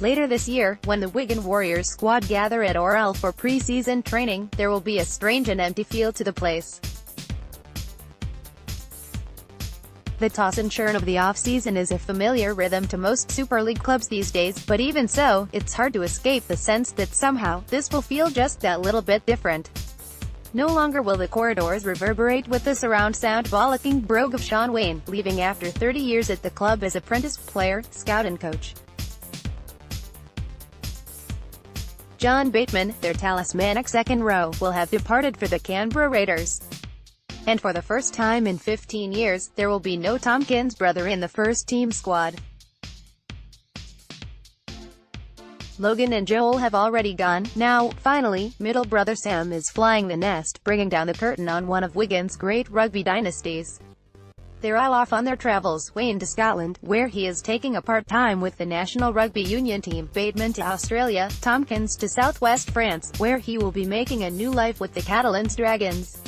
Later this year, when the Wigan Warriors squad gather at Orrell for pre-season training, there will be a strange and empty feel to the place. The toss and churn of the off-season is a familiar rhythm to most Super League clubs these days, but even so, it's hard to escape the sense that somehow, this will feel just that little bit different. No longer will the corridors reverberate with the surround sound bollocking-brogue of Shaun Wane, leaving after 30 years at the club as apprentice player, scout and coach. John Bateman, their talismanic second row, will have departed for the Canberra Raiders. And for the first time in 15 years, there will be no Tomkins brother in the first-team squad. Logan and Joel have already gone. Now, finally, middle brother Sam is flying the nest, bringing down the curtain on one of Wigan's great rugby dynasties. They're all off on their travels, Wane to Scotland, where he is taking a part-time with the National Rugby Union team, Bateman to Australia, Tomkins to southwest France, where he will be making a new life with the Catalans Dragons.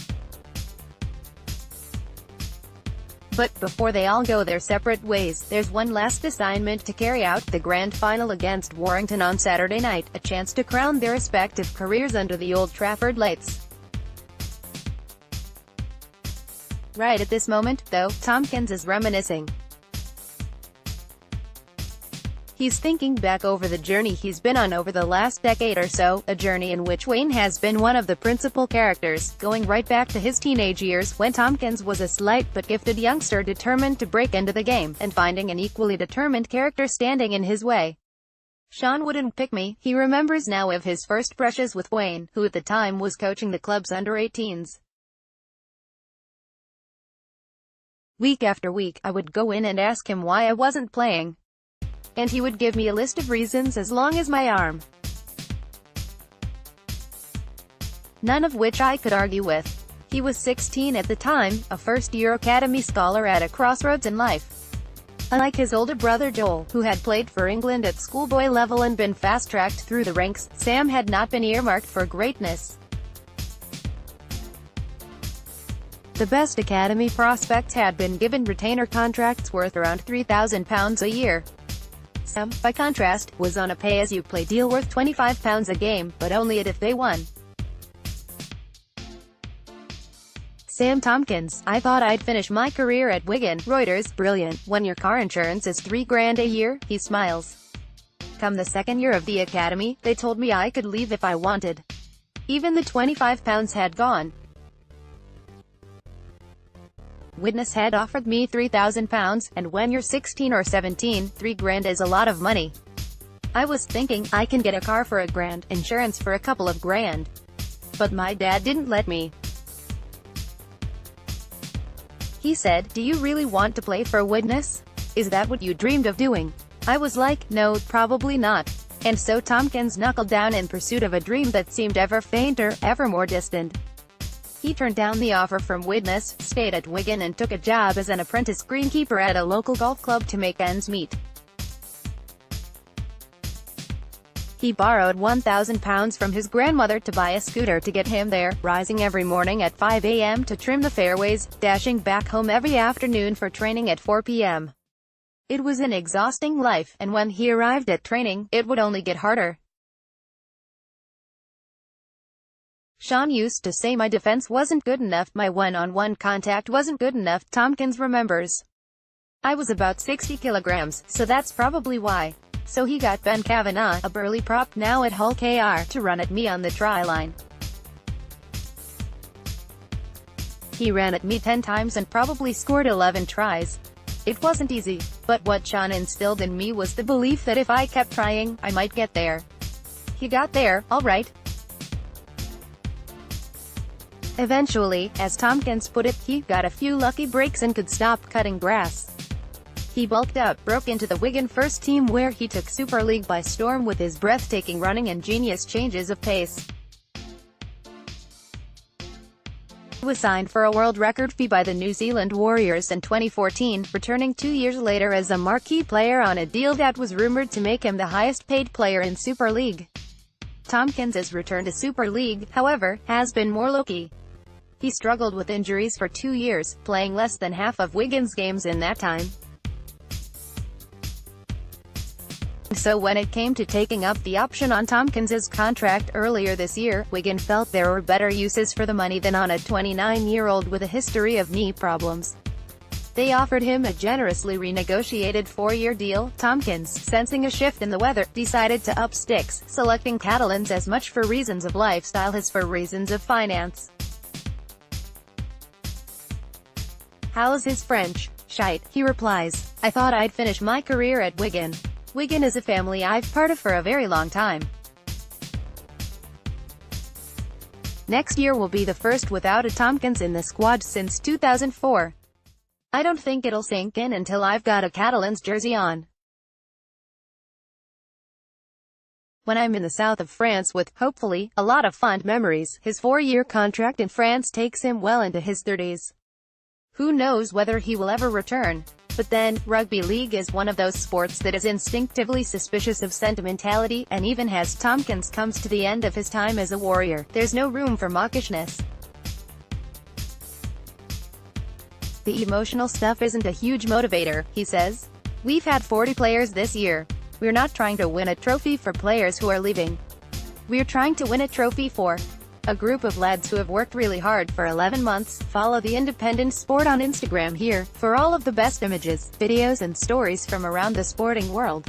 But before they all go their separate ways, there's one last assignment to carry out, the grand final against Warrington on Saturday night, a chance to crown their respective careers under the Old Trafford lights. Right at this moment, though, Tomkins is reminiscing. He's thinking back over the journey he's been on over the last decade or so, a journey in which Wane has been one of the principal characters, going right back to his teenage years, when Tomkins was a slight but gifted youngster determined to break into the game, and finding an equally determined character standing in his way. Shaun wouldn't pick me, he remembers now of his first brushes with Wane, who at the time was coaching the club's under-18s. Week after week, I would go in and ask him why I wasn't playing. And he would give me a list of reasons as long as my arm. None of which I could argue with. He was 16 at the time, a first-year academy scholar at a crossroads in life. Unlike his older brother Joel, who had played for England at schoolboy level and been fast-tracked through the ranks, Sam had not been earmarked for greatness. The best academy prospects had been given retainer contracts worth around £3,000 a year. Sam, by contrast, was on a pay-as-you-play deal worth £25 a game, but only if they won. Sam Tomkins: I thought I'd finish my career at Wigan. Reuters: brilliant, when your car insurance is £3,000 a year, he smiles. Come the second year of the academy, they told me I could leave if I wanted. Even the £25 had gone. Witness had offered me £3,000, and when you're 16 or 17, £3,000 is a lot of money. I was thinking, I can get a car for £1,000, insurance for a couple of grand. But my dad didn't let me. He said, do you really want to play for Witness? Is that what you dreamed of doing? I was like, no, probably not. And so Tomkins knuckled down in pursuit of a dream that seemed ever fainter, ever more distant. He turned down the offer from Witness, stayed at Wigan and took a job as an apprentice greenkeeper at a local golf club to make ends meet. He borrowed £1,000 from his grandmother to buy a scooter to get him there, rising every morning at 5 a.m. to trim the fairways, dashing back home every afternoon for training at 4 p.m. It was an exhausting life, and when he arrived at training, it would only get harder. Shaun used to say my defense wasn't good enough, my one-on-one contact wasn't good enough, Tomkins remembers. I was about 60 kilograms, so that's probably why. So he got Ben Kavanagh, a burly prop now at Hull KR, to run at me on the try line. He ran at me 10 times and probably scored 11 tries. It wasn't easy, but what Shaun instilled in me was the belief that if I kept trying, I might get there. He got there, all right. Eventually, as Tomkins put it, he got a few lucky breaks and could stop cutting grass. He bulked up, broke into the Wigan first team where he took Super League by storm with his breathtaking running and genius changes of pace. He was signed for a world record fee by the New Zealand Warriors in 2014, returning 2 years later as a marquee player on a deal that was rumoured to make him the highest paid player in Super League. Tomkins' return to Super League, however, has been more low-key. He struggled with injuries for 2 years, playing less than half of Wigan's games in that time. So when it came to taking up the option on Tomkins's contract earlier this year, Wigan felt there were better uses for the money than on a 29-year-old with a history of knee problems. They offered him a generously renegotiated 4-year deal. Tomkins, sensing a shift in the weather, decided to up sticks, selecting Catalans as much for reasons of lifestyle as for reasons of finance. How's his French? Shite, he replies. I thought I'd finish my career at Wigan. Wigan is a family I've part of for a very long time. Next year will be the first without a Tomkins in the squad since 2004. I don't think it'll sink in until I've got a Catalans jersey on. When I'm in the south of France with, hopefully, a lot of fond memories. His 4-year contract in France takes him well into his 30s. Who knows whether he will ever return? But then, rugby league is one of those sports that is instinctively suspicious of sentimentality, and even as Tomkins comes to the end of his time as a Warrior, there's no room for mawkishness. The emotional stuff isn't a huge motivator, he says. We've had 40 players this year. We're not trying to win a trophy for players who are leaving. We're trying to win a trophy for a group of lads who have worked really hard for 11 months. Follow the independent sport on Instagram here, for all of the best images, videos and stories from around the sporting world.